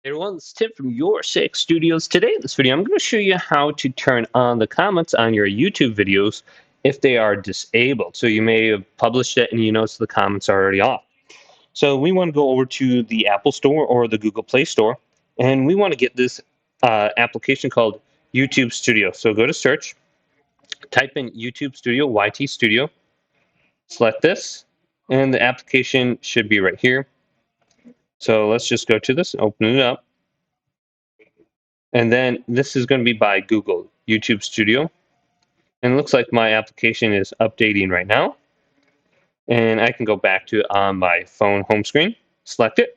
Hey everyone, it's Tim from Your Six Studios. Today in this video, I'm going to show you how to turn on the comments on your YouTube videos if they are disabled. So you may have published it and you notice the comments are already off. So we want to go over to the Apple Store or the Google Play Store, and we want to get this application called YouTube Studio. So go to search, type in YouTube Studio, YT Studio, select this, and the application should be right here. So let's just go to this and open it up. And then this is going to be by Google, YouTube Studio. And it looks like my application is updating right now. And I can go back to it on my phone home screen, select it,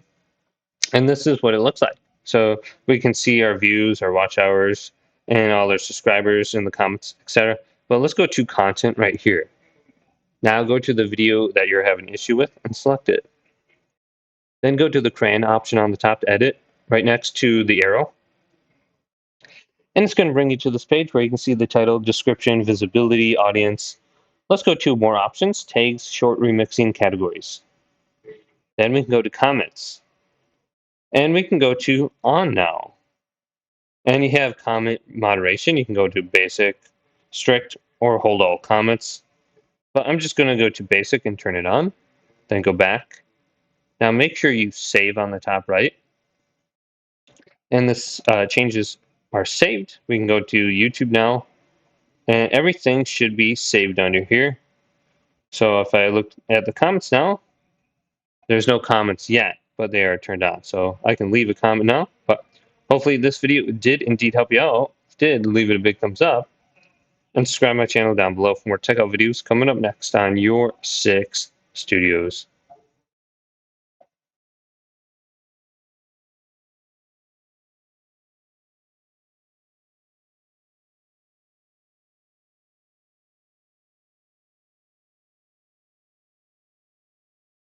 and this is what it looks like. So we can see our views, our watch hours, and all our subscribers in the comments, etc. But let's go to content right here. Now go to the video that you're having an issue with and select it. Then go to the crayon option on the top to edit, right next to the arrow. And it's going to bring you to this page where you can see the title, description, visibility, audience. Let's go to more options, tags, short remixing, categories. Then we can go to comments. And we can go to on now. And you have comment moderation. You can go to basic, strict, or hold all comments. But I'm just going to go to basic and turn it on. Then go back. Now make sure you save on the top right. And this changes are saved. We can go to YouTube now. And everything should be saved under here. So if I look at the comments now, there's no comments yet, but they are turned on. So I can leave a comment now, but hopefully this video did indeed help you out. If it did, leave it a big thumbs up and subscribe to my channel down below for more tech out videos coming up next on Your Six Studios.